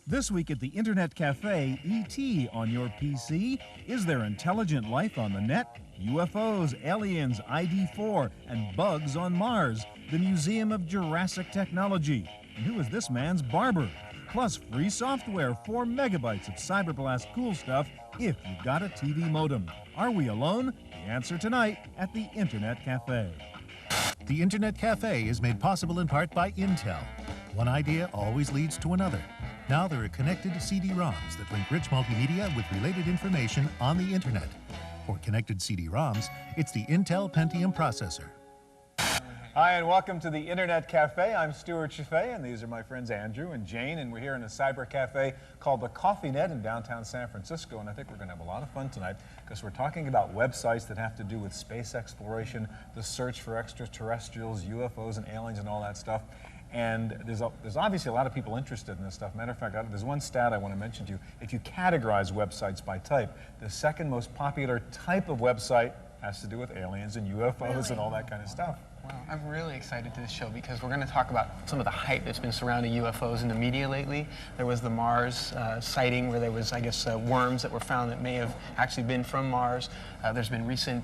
This week at the Internet Cafe, ET on your PC. Is there intelligent life on the net? UFOs, aliens, ID4, and bugs on Mars. The Museum of Jurassic Technology. And who is this man's barber? Plus free software, 4 megabytes of cyberblast cool stuff if you've got a TV modem. Are we alone? The answer tonight at the Internet Cafe. The Internet Cafe is made possible in part by Intel. One idea always leads to another. Now there are connected CD-ROMs that link rich multimedia with related information on the Internet. For connected CD-ROMs, it's the Intel Pentium processor. Hi, and welcome to the Internet Cafe. I'm Stewart Cheifet, and these are my friends Andrew and Jane, and we're here in a cyber cafe called the CoffeeNet in downtown San Francisco, and I think we're going to have a lot of fun tonight because we're talking about websites that have to do with space exploration, the search for extraterrestrials, UFOs, and aliens, and all that stuff. And there's obviously a lot of people interested in this stuff. Matter of fact, there's one stat I want to mention to you. If you categorize websites by type, the second most popular type of website has to do with aliens and UFOs and all that kind of stuff. Wow, I'm really excited to this show because we're going to talk about some of the hype that's been surrounding UFOs in the media lately. There was the Mars sighting where there was, I guess, worms that were found that may have actually been from Mars. There's been recent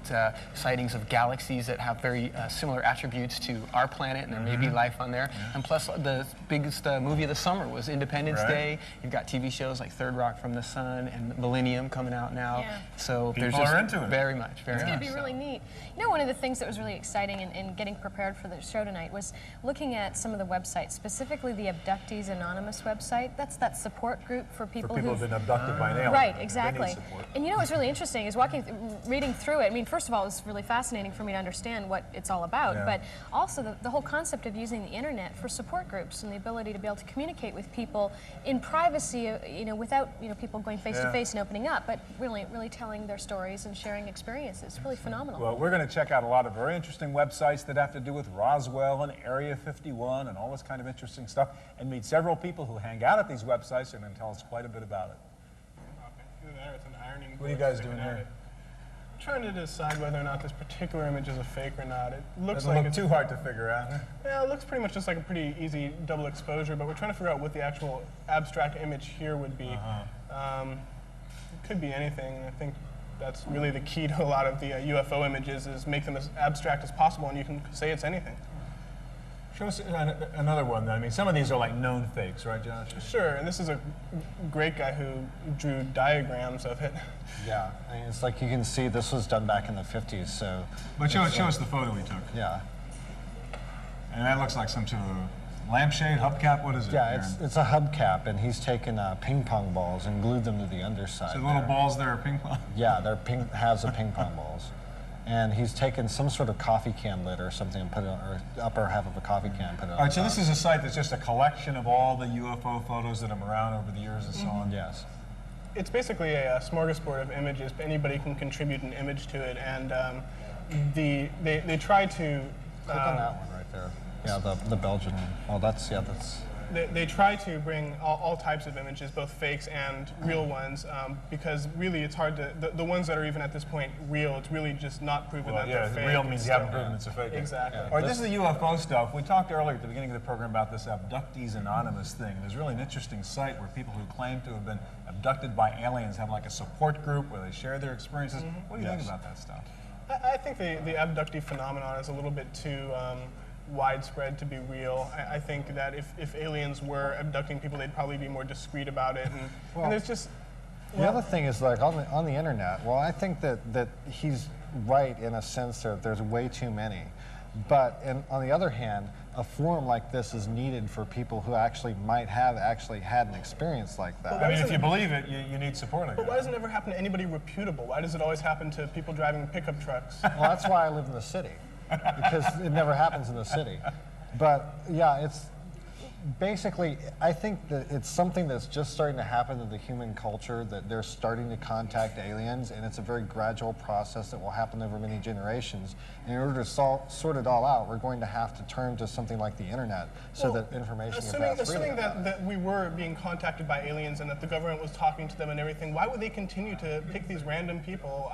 sightings of galaxies that have very similar attributes to our planet, and there may be life on there. And plus, the biggest movie of the summer was Independence Day. You've got TV shows like Third Rock from the Sun and Millennium coming out now. Yeah. So people there's just are into it. Very much, very much. It's going to be really neat. You know, one of the things that was really exciting in getting prepared for the show tonight was looking at some of the websites, specifically the Abductees Anonymous website. That's that support group for people who've been abducted by an alien. Right, exactly. And you know what's really interesting is reading through it. I mean, first of all, it was really fascinating for me to understand what it's all about, but also the whole concept of using the internet for support groups and the ability to be able to communicate with people in privacy, you know, without people going face to face and opening up, but really telling their stories and sharing experiences. It's really phenomenal. Well, we're going to check out a lot of very interesting websites that have to do with Roswell and Area 51 and all this kind of interesting stuff, and meet several people who hang out at these websites and are going to tell us quite a bit about it. What are you guys doing here? Trying to decide whether or not this particular image is a fake or not. It looks Doesn't like look too hard to figure out. Yeah, it looks pretty much just like a pretty easy double exposure, but we're trying to figure out what the actual abstract image here would be. It could be anything. I think that's really the key to a lot of the UFO images is make them as abstract as possible, and you can say it's anything. Show us another one, then. I mean, some of these are like known fakes, right, Josh? Sure, and this is a great guy who drew diagrams of it. Yeah, I mean, it's like you can see this was done back in the 50s, so... But show us the photo we took. Yeah. And that looks like some sort of lampshade, hubcap, what is it? Yeah, it's a hubcap, and he's taken ping pong balls and glued them to the underside. So the little balls there are ping pong? Yeah, they're halves of ping pong balls. And he's taken some sort of coffee can lid or something and put it on, or the upper half of a coffee can and put it on. All right, so this is a site that's just a collection of all the UFO photos that have been around over the years and so on? Yes. It's basically a smorgasbord of images. Anybody can contribute an image to it, and they try to... Click on that one right there. Yeah, the Belgian one. Oh, that's... They try to bring all types of images, both fakes and real ones, because really it's hard to, the ones that are even at this point real, it's really just not proven that they're fake. Real means you haven't proven it's a fake. Exactly. All right, this is the UFO stuff. We talked earlier at the beginning of the program about this Abductees Anonymous thing. There's really an interesting site where people who claim to have been abducted by aliens have like a support group where they share their experiences. What do you think about that stuff? I think the abductee phenomenon is a little bit too widespread to be real. I think that if aliens were abducting people, they'd probably be more discreet about it. And there's just... The other thing is, like, on the internet, well, I think that he's right in a sense that there's way too many. But on the other hand, a forum like this is needed for people who might have had an experience like that. I mean, if you believe it, you need support. But why does it never happen to anybody reputable? Why does it always happen to people driving pickup trucks? Well, that's why I live in the city. Because it never happens in the city. But yeah, it's basically, I think that it's something that's just starting to happen in the human culture, that they're starting to contact aliens, and it's a very gradual process that will happen over many generations. And in order to sort it all out, we're going to have to turn to something like the internet so that information can pass freely. Assuming that we were being contacted by aliens and that the government was talking to them and everything, why would they continue to pick these random people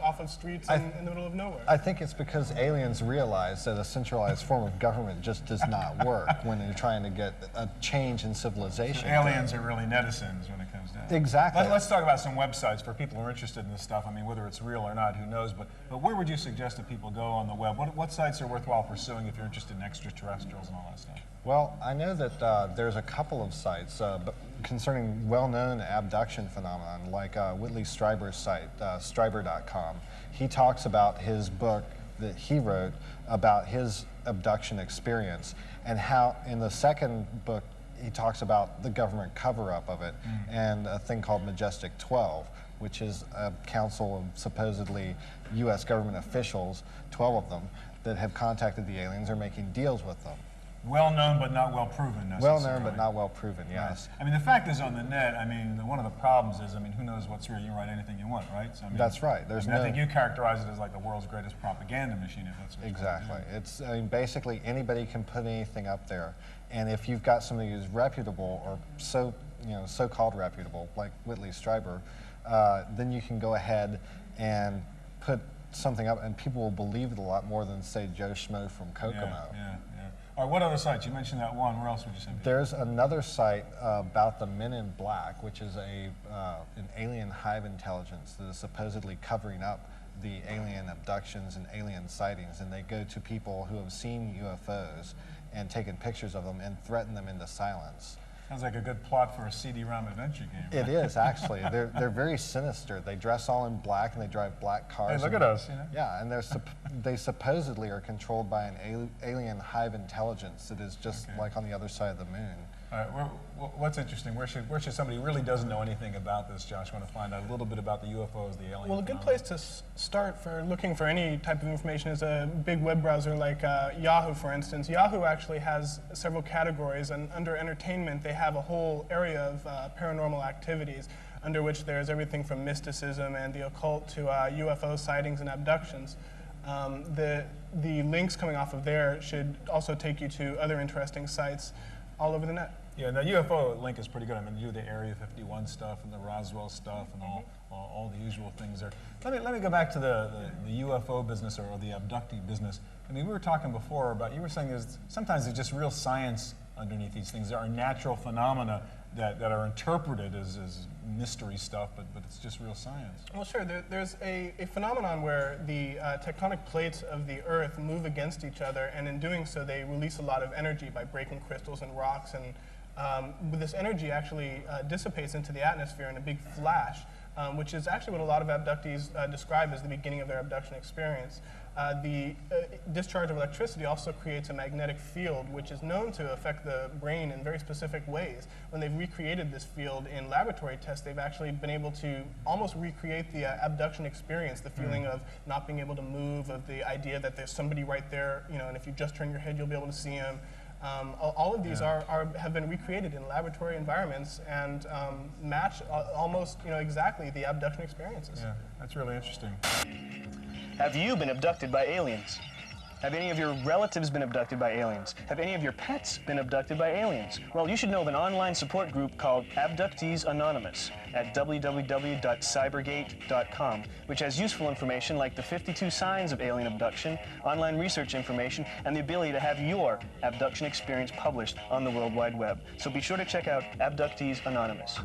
off of streets in the middle of nowhere? I think it's because aliens realize that a centralized form of government just does not work when you're trying to get at a change in civilization. So aliens are really netizens when it comes down. Exactly. Let's talk about some websites for people who are interested in this stuff. I mean, whether it's real or not, who knows? But where would you suggest that people go on the web? What sites are worthwhile pursuing if you're interested in extraterrestrials and all that stuff? Well, I know that there's a couple of sites concerning well-known abduction phenomenon, like Whitley Strieber's site, Strieber.com. He talks about his book that he wrote about his abduction experience, and how in the second book he talks about the government cover-up of it and a thing called Majestic 12, which is a council of supposedly U.S. government officials, 12 of them, that have contacted the aliens or making deals with them. Well known but not well proven, necessarily. Well known but not well proven, yes. Right. I mean, the fact is on the net, I mean, one of the problems is, I mean, who knows what's real? You can write anything you want, right? So, I mean, that's right. I think you characterize it as like the world's greatest propaganda machine, if that's what exactly. It's, I mean, basically anybody can put anything up there, and if you've got somebody who's reputable or so-called reputable, like Whitley Strieber, then you can go ahead and put something up, and people will believe it a lot more than, say, Joe Schmo from Kokomo. Yeah. All right, what other sites? You mentioned that one. Where else would you send people? There's another site about the Men in Black, which is an alien hive intelligence that is supposedly covering up the alien abductions and alien sightings, and they go to people who have seen UFOs and taken pictures of them and threaten them into silence. Sounds like a good plot for a CD-ROM adventure game. It is, actually. They're very sinister. They dress all in black and they drive black cars. Hey, look at us, you know? Yeah, and they supposedly are controlled by an alien hive intelligence that is just like on the other side of the moon. All right, what's interesting? Where should somebody who really doesn't know anything about this, Josh, want to find out a little bit about the UFOs, the alien Well, a good place to start for looking for any type of information is a big web browser like Yahoo, for instance. Yahoo actually has several categories, and under entertainment, they have a whole area of paranormal activities, under which there's everything from mysticism and the occult to UFO sightings and abductions. The links coming off of there should also take you to other interesting sites all over the net. Yeah, the UFO link is pretty good. I mean, you do the Area 51 stuff and the Roswell stuff and all the usual things there. Let me go back to the UFO business or the abductee business. I mean, we were talking before about, you were saying sometimes there's just real science underneath these things. There are natural phenomena that are interpreted as mystery stuff, but it's just real science. Well, sure. There's a phenomenon where the tectonic plates of the Earth move against each other, and in doing so, they release a lot of energy by breaking crystals and rocks, and this energy actually dissipates into the atmosphere in a big flash, which is actually what a lot of abductees describe as the beginning of their abduction experience. The discharge of electricity also creates a magnetic field, which is known to affect the brain in very specific ways. When they've recreated this field in laboratory tests, they've actually been able to almost recreate the abduction experience, the feeling of not being able to move, of the idea that there's somebody right there, and if you just turn your head, you'll be able to see him. All of these have been recreated in laboratory environments and match almost exactly the abduction experiences. Yeah, that's really interesting. Have you been abducted by aliens? Have any of your relatives been abducted by aliens? Have any of your pets been abducted by aliens? Well, you should know of an online support group called Abductees Anonymous at www.cybergate.com, which has useful information like the 52 signs of alien abduction, online research information, and the ability to have your abduction experience published on the World Wide Web. So be sure to check out Abductees Anonymous.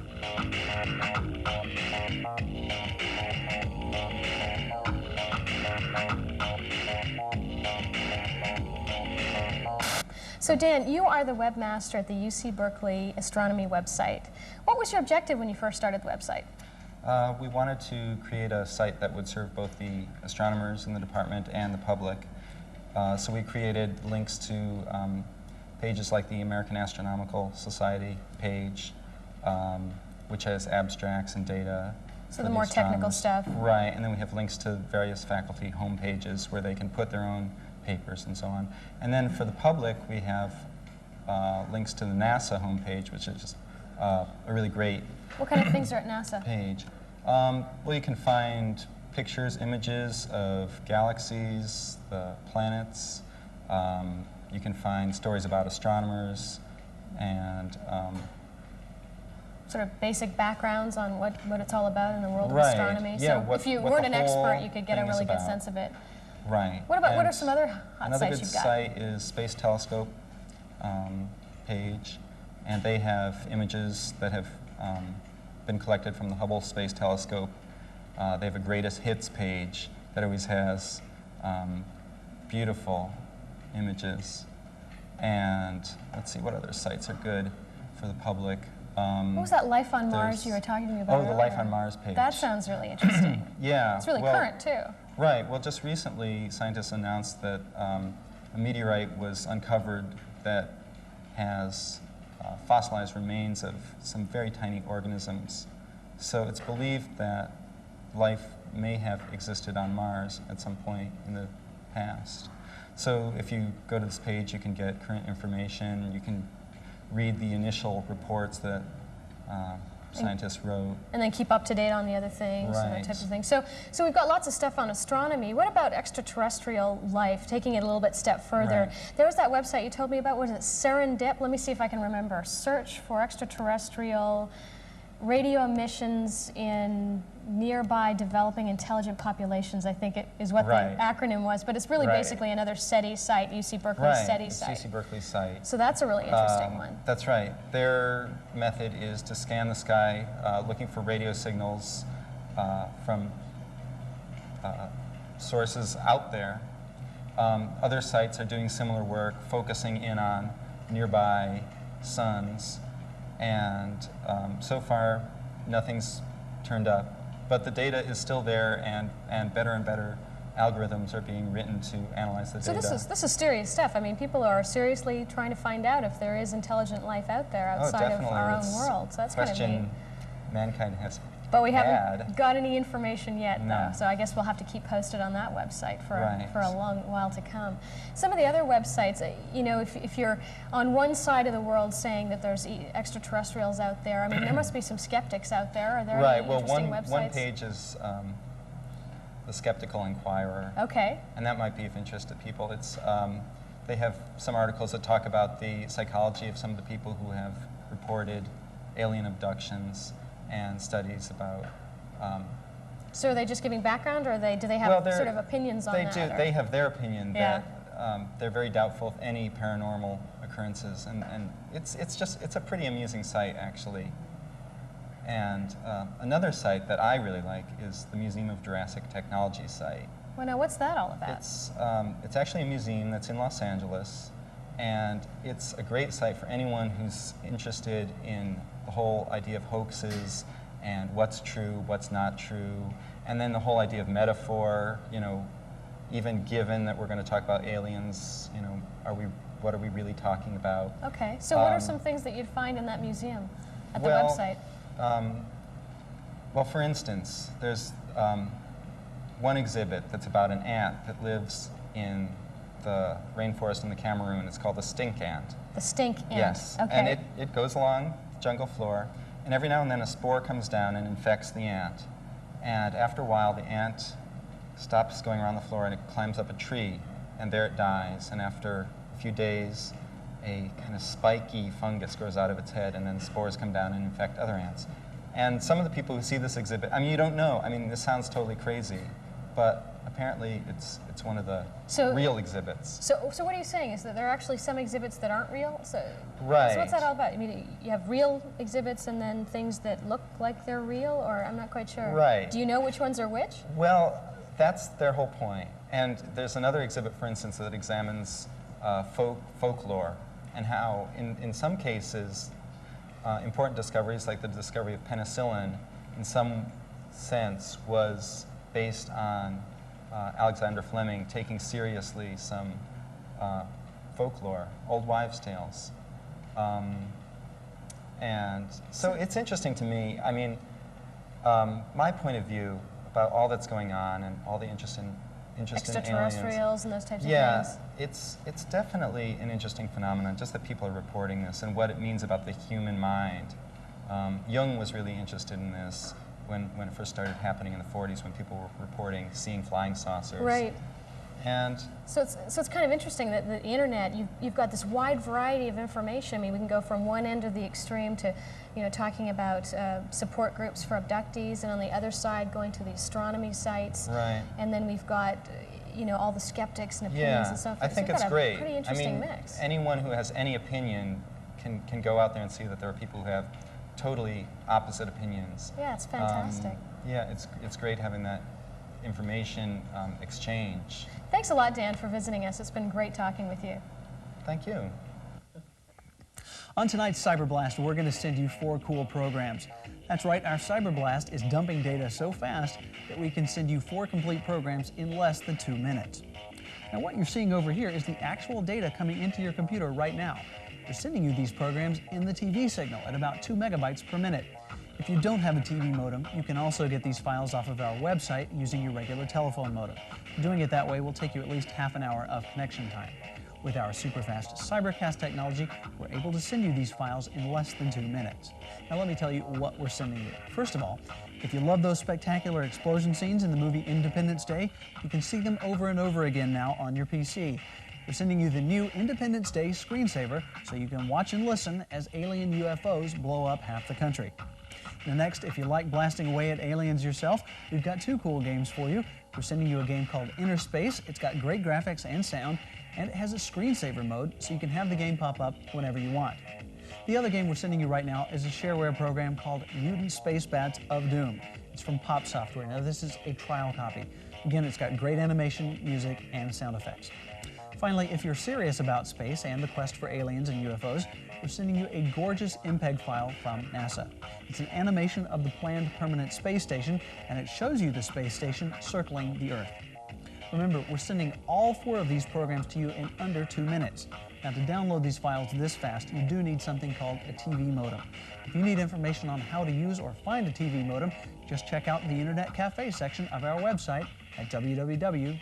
So Dan, you are the webmaster at the UC Berkeley astronomy website. What was your objective when you first started the website? We wanted to create a site that would serve both the astronomers in the department and the public. So we created links to pages like the American Astronomical Society page, which has abstracts and data. So the more technical stuff. Right, and then we have links to various faculty home pages where they can put their own papers and so on. And then for the public, we have links to the NASA homepage, which is just a really great What kind of things are at NASA? page. Well, you can find pictures, images of galaxies, the planets. You can find stories about astronomers and sort of basic backgrounds on what it's all about in the world of Right. astronomy. Yeah, So if you weren't an expert, you could get a really good sense of it. Right. What And are some other hot another sites good you've got? site is Space Telescope page, and they have images that have been collected from the Hubble Space Telescope. They have a greatest hits page that always has beautiful images. And let's see, what other sites are good for the public? What was that Life on Mars you were talking to me about? Oh, the earlier? Life on Mars page. That sounds really interesting. Yeah. It's really current, too. Right. Well, just recently, scientists announced that a meteorite was uncovered that has fossilized remains of some very tiny organisms. So it's believed that life may have existed on Mars at some point in the past. So if you go to this page, you can get current information. You can read the initial reports that scientists wrote. And then keep up to date on the other things and that type of thing. So we've got lots of stuff on astronomy. What about extraterrestrial life, taking it a little bit step further? Right. There was that website you told me about, was it Serendip? Let me see if I can remember. Search for extraterrestrial radio emissions in nearby developing intelligent populations, I think it is what the acronym was, but it's really basically another SETI site, UC Berkeley SETI site. UC Berkeley site. So that's a really interesting one. That's right. Their method is to scan the sky looking for radio signals from sources out there. Other sites are doing similar work, focusing in on nearby suns, and so far nothing's turned up. But the data is still there, and better algorithms are being written to analyze the data. So this is serious stuff. I mean, people are seriously trying to find out if there is intelligent life out there outside of our own world. So that's kind of neat. Mankind has But we haven't got any information yet, No. though. So I guess we'll have to keep posted on that website for a long while to come. Some of the other websites, you know, if you're on one side of the world saying that there's extraterrestrials out there, I mean, there must be some skeptics out there. Are there any interesting websites? One page is the Skeptical Inquirer. Okay. And that might be of interest to people. It's they have some articles that talk about the psychology of some of the people who have reported alien abductions, and studies about. So are they just giving background, or do they have sort of opinions on that? They have their opinion that they're very doubtful of any paranormal occurrences, and it's a pretty amusing site, actually. And another site that I really like is the Museum of Jurassic Technology site. Well, now what's that all about? It's actually a museum that's in Los Angeles, and it's a great site for anyone who's interested in the whole idea of hoaxes and what's true, what's not true, and then the whole idea of metaphor, you know, even given that we're going to talk about aliens, you know, what are we really talking about? Okay, so what are some things that you'd find in that museum at the website? Well, for instance, there's one exhibit that's about an ant that lives in the rainforest in the Cameroon. It's called the stink ant. The stink ant. Yes. Okay. And it goes along the jungle floor, and every now and then a spore comes down and infects the ant. And after a while, the ant stops going around the floor and it climbs up a tree, and there it dies. And after a few days, a kind of spiky fungus grows out of its head, and then spores come down and infect other ants. And some of the people who see this exhibit, I mean, you don't know. I mean, this sounds totally crazy, but apparently it's one of the real exhibits. So what are you saying? Is that there are actually some exhibits that aren't real? Right. So what's that all about? I mean, you have real exhibits and then things that look like they're real, or I'm not quite sure. Right. Do you know which ones are which? Well, that's their whole point. And there's another exhibit, for instance, that examines folklore and how, in some cases, important discoveries like the discovery of penicillin, in some sense, was based on Alexander Fleming taking seriously some folklore, old wives' tales. And so it's interesting to me. I mean, my point of view about all that's going on and all the interest in aliens. Extraterrestrials and those types of things. Yeah, it's definitely an interesting phenomenon, just that people are reporting this and what it means about the human mind. Jung was really interested in this when it first started happening in the 40s, when people were reporting seeing flying saucers. Right. And so it's kind of interesting that the internet, you've got this wide variety of information. I mean, we can go from one end of the extreme to, you know, talking about support groups for abductees, and on the other side going to the astronomy sites. Right. And then we've got, you know, all the skeptics and opinions and so forth. I think so it's great. Pretty interesting I mean, mix. anyone who has any opinion can go out there and see that there are people who have totally opposite opinions. Yeah, it's fantastic. Yeah, it's great having that information exchange. Thanks a lot, Dan, for visiting us. It's been great talking with you. Thank you. On tonight's Cyber Blast, we're going to send you 4 cool programs. That's right, our Cyber Blast is dumping data so fast that we can send you 4 complete programs in less than 2 minutes. Now, what you're seeing over here is the actual data coming into your computer right now. We're sending you these programs in the TV signal at about 2 megabytes per minute. If you don't have a TV modem, you can also get these files off of our website using your regular telephone modem. Doing it that way will take you at least half an hour of connection time. With our super-fast cybercast technology, we're able to send you these files in less than 2 minutes. Now let me tell you what we're sending you. First of all, if you love those spectacular explosion scenes in the movie Independence Day, you can see them over and over again now on your PC. We're sending you the new Independence Day screensaver so you can watch and listen as alien UFOs blow up half the country. Now next, if you like blasting away at aliens yourself, we've got 2 cool games for you. We're sending you a game called Inner Space. It's got great graphics and sound, and it has a screensaver mode so you can have the game pop up whenever you want. The other game we're sending you right now is a shareware program called Mutant Space Bats of Doom. It's from Pop Software. Now this is a trial copy. Again, it's got great animation, music, and sound effects. Finally, if you're serious about space and the quest for aliens and UFOs, we're sending you a gorgeous MPEG file from NASA. It's an animation of the planned permanent space station, and it shows you the space station circling the Earth. Remember, we're sending all 4 of these programs to you in under 2 minutes. Now, to download these files this fast, you do need something called a TV modem. If you need information on how to use or find a TV modem, just check out the Internet Cafe section of our website at www.pctv.com.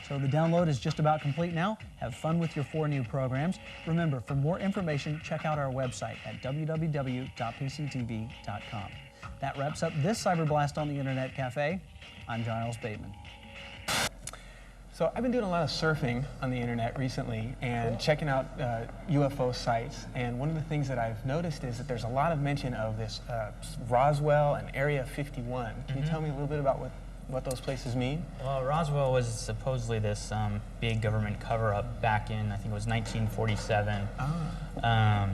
So the download is just about complete now. Have fun with your 4 new programs. Remember, for more information, check out our website at www.pctv.com. That wraps up this Cyber Blast on the Internet Cafe. I'm Giles Bateman. So I've been doing a lot of surfing on the internet recently and checking out UFO sites. And one of the things that I've noticed is that there's a lot of mention of this Roswell and Area 51. Can you tell me a little bit about what those places mean? Well, Roswell was supposedly this big government cover-up back in, I think it was 1947.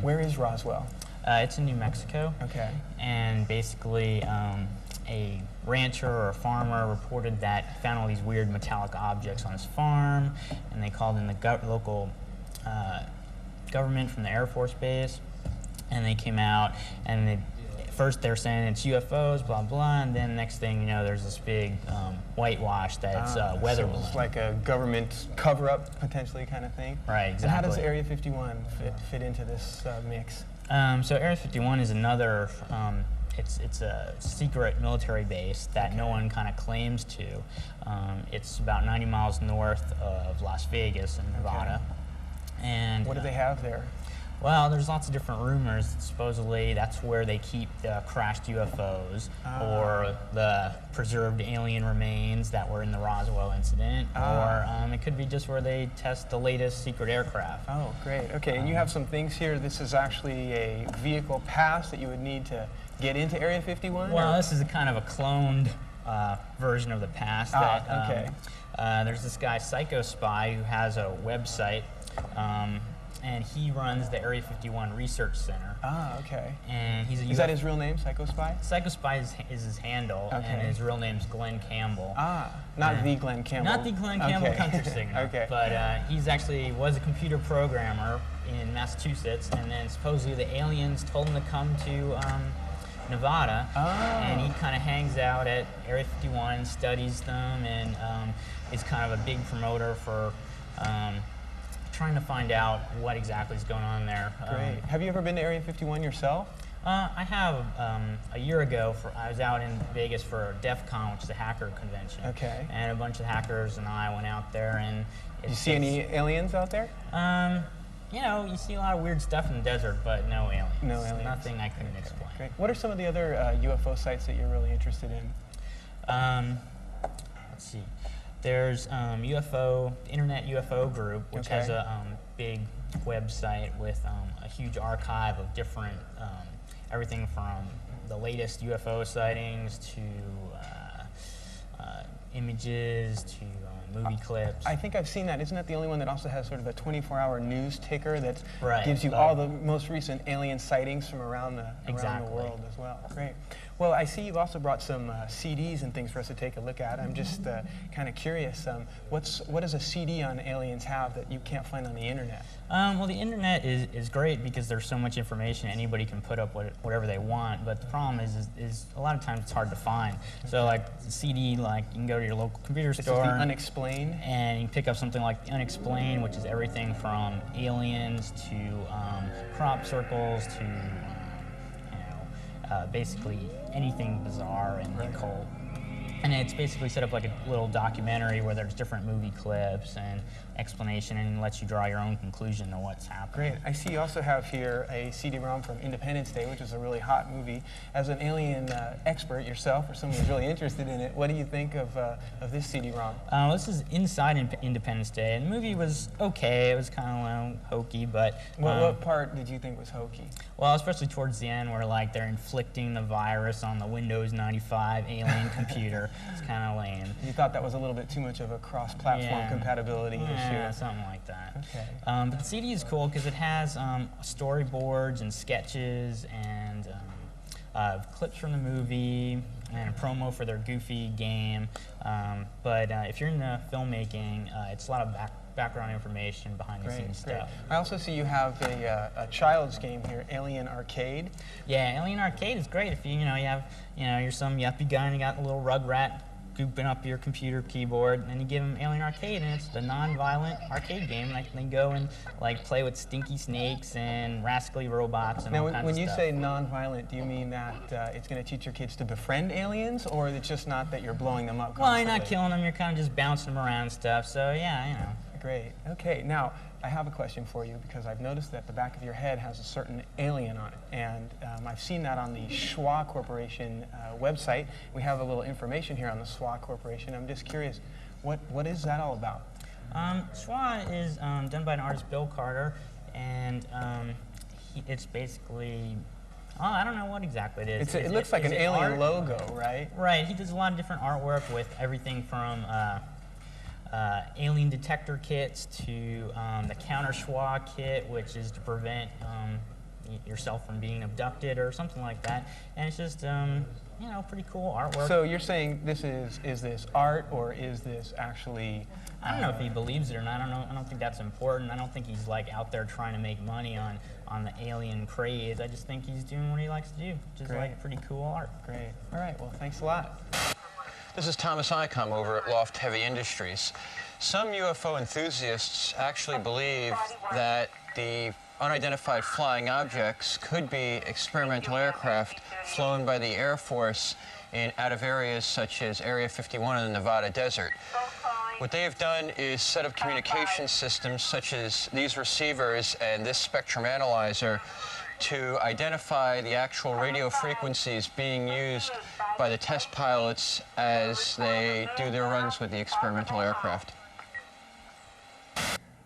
Where is Roswell? It's in New Mexico. Okay. And basically, a rancher or a farmer reported that he found all these weird metallic objects on his farm, and they called in the local government from the Air Force Base, and they came out, and first they're saying it's UFOs, blah, blah, and then next thing you know, there's this big whitewash that it's weather balloon. It's like a government cover-up, potentially, kind of thing? Right, exactly. And how does Area 51 fit into this mix? So Area 51 is another, it's a secret military base that no one kind of claims to. It's about 90 miles north of Las Vegas in Nevada. Okay. And what do they have there? Well, there's lots of different rumors. Supposedly, that's where they keep the crashed UFOs or the preserved alien remains that were in the Roswell incident, or it could be just where they test the latest secret aircraft. Oh, great. Okay, and you have some things here. This is actually a vehicle pass that you would need to get into Area 51? Well, this is a kind of a cloned version of the pass. There's this guy, Psycho Spy, who has a website. And he runs the Area 51 Research Center. Okay. And he's is that his real name, Psycho Spy? Psycho Spy is his handle, and his real name's Glenn Campbell. Not the Glenn Campbell. Not the Glenn Campbell country singer. Okay. But he's actually was a computer programmer in Massachusetts, and then supposedly the aliens told him to come to Nevada, and he kind of hangs out at Area 51, studies them, and is kind of a big promoter for trying to find out what exactly is going on there. Great. Have you ever been to Area 51 yourself? I have. A year ago, I was out in Vegas for DEF CON, which is a hacker convention. Okay. And a bunch of hackers and I went out there, and did you see any aliens out there? You know, you see a lot of weird stuff in the desert, but no aliens. No aliens. Nothing I couldn't explain. Great. What are some of the other UFO sites that you're really interested in? Let's see. There's Internet UFO Group, which has a big website with a huge archive of different, everything from the latest UFO sightings to images to movie clips. I think I've seen that. Isn't that the only one that also has sort of a 24-hour news ticker that Right, gives you all the most recent alien sightings from around the Exactly. world as well? Great. Well, I see you've also brought some CDs and things for us to take a look at. I'm just kind of curious. What does a CD on aliens have that you can't find on the internet? Well, the internet is great because there's so much information. Anybody can put up whatever they want. But the problem is a lot of times it's hard to find. So like the CD, like you can go to your local computer store. This is the Unexplained? And you can pick up something like the Unexplained, which is everything from aliens to crop circles to basically anything bizarre and occult. And it's basically set up like a little documentary where there's different movie clips and explanation and lets you draw your own conclusion to what's happening. Great. I see you also have here a CD-ROM from Independence Day, which is a really hot movie. As an alien expert yourself, or someone who's really interested in it, what do you think of this CD-ROM? This is inside Independence Day, and the movie was okay. It was kind of hokey, but... What part did you think was hokey? Well, especially towards the end where like they're inflicting the virus on the Windows 95 alien computer. It's kind of lame. You thought that was a little bit too much of a cross-platform compatibility issue? Yeah, something like that. Okay. But the CD is cool because it has storyboards and sketches and clips from the movie and a promo for their Goofy game. But if you're into filmmaking, it's a lot of background information, behind the scenes stuff. I also see you have a child's game here, Alien Arcade. Yeah, Alien Arcade is great if you have you're some yuppie guy and you got a little rug rat gooping up your computer keyboard, and you give them Alien Arcade, and it's the non-violent arcade game. Like they go and like play with stinky snakes and rascally robots and all kinds of stuff. When you say non-violent, do you mean that it's going to teach your kids to befriend aliens, or it's just not that you're blowing them up constantly? Well, you're not killing them. You're kind of just bouncing them around and stuff. So yeah, Great. Okay, now I have a question for you because I've noticed that the back of your head has a certain alien on it, and I've seen that on the Schwa Corporation website. We have a little information here on the Schwa Corporation. I'm just curious, what is that all about? Schwa is done by an artist, Bill Carter, and it's basically... Oh, I don't know what exactly it is. It looks like an alien logo, right? Right. He does a lot of different artwork with everything from alien detector kits to the counter Schwa kit, which is to prevent yourself from being abducted or something like that. And it's just, pretty cool artwork. So you're saying this is this art, or is this actually... I don't know if he believes it or not. I don't think that's important. I don't think he's like out there trying to make money on the alien craze. I just think he's doing what he likes to do, which is like pretty cool art. Great. All right. Well, thanks a lot. This is Thomas Icom over at Loft Heavy Industries. Some UFO enthusiasts actually believe that the unidentified flying objects could be experimental aircraft flown by the Air Force out of areas such as Area 51 in the Nevada desert. What they have done is set up communication systems such as these receivers and this spectrum analyzer to identify the actual radio frequencies being used by the test pilots as they do their runs with the experimental aircraft.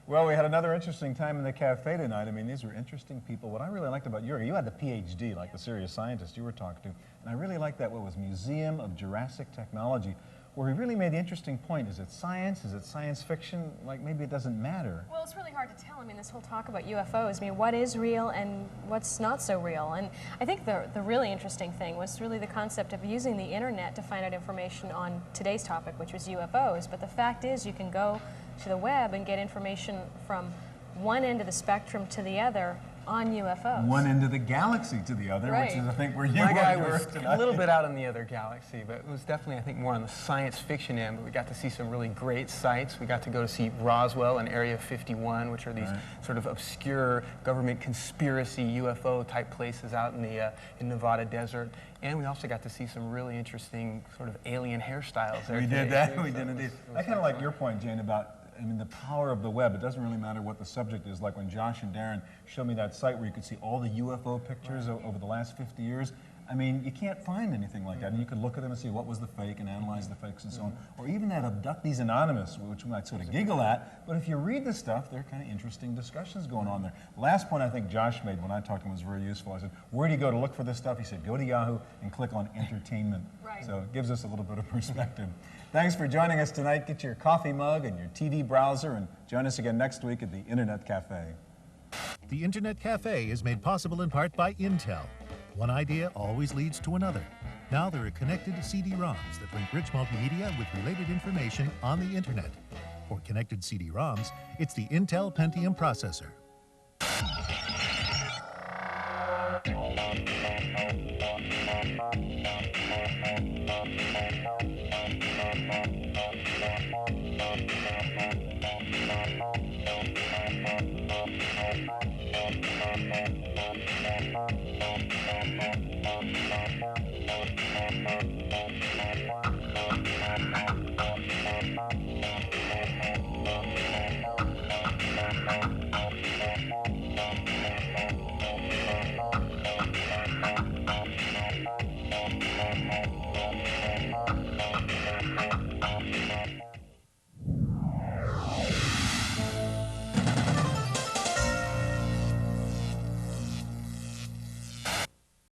Well, we had another interesting time in the cafe tonight. I mean, these were interesting people. What I really liked about you had the PhD, like the serious scientist you were talking to, and I really liked that, Museum of Jurassic Technology, where he really made the interesting point. Is it science? Is it science fiction? Like, maybe it doesn't matter. Well, it's really hard to tell. I mean, this whole talk about UFOs, I mean, what is real and what's not so real? And I think the really interesting thing was really the concept of using the internet to find out information on today's topic, which was UFOs. But the fact is, you can go to the web and get information from one end of the spectrum to the other on UFOs. One end of the galaxy to the other, which is, I think, where you My guy were was tonight. a little bit out in the other galaxy, but it was definitely, I think, more on the science fiction end. But we got to see some really great sites. We got to go to see Roswell and Area 51, which are these sort of obscure government conspiracy UFO type places out in the in Nevada desert. And we also got to see some really interesting sort of alien hairstyles there. We did that. We did indeed. I kind of like your point, Jane, about the power of the web. It doesn't really matter what the subject is. Like when Josh and Darren showed me that site where you could see all the UFO pictures over the last 50 years, I mean, you can't find anything like that. And you could look at them and see what was the fake and analyze the fakes and so on. Or even that Abductees Anonymous, which we might sort of giggle at. But if you read the stuff, there are kind of interesting discussions going on there. Last point I think Josh made when I talked to him was very useful. I said, where do you go to look for this stuff? He said, go to Yahoo and click on entertainment. Right. So it gives us a little bit of perspective. Thanks for joining us tonight. Get your coffee mug and your TD browser and join us again next week at the Internet Cafe. The Internet Cafe is made possible in part by Intel. One idea always leads to another. Now there are connected CD-ROMs that link rich multimedia with related information on the Internet. For connected CD-ROMs, it's the Intel Pentium processor.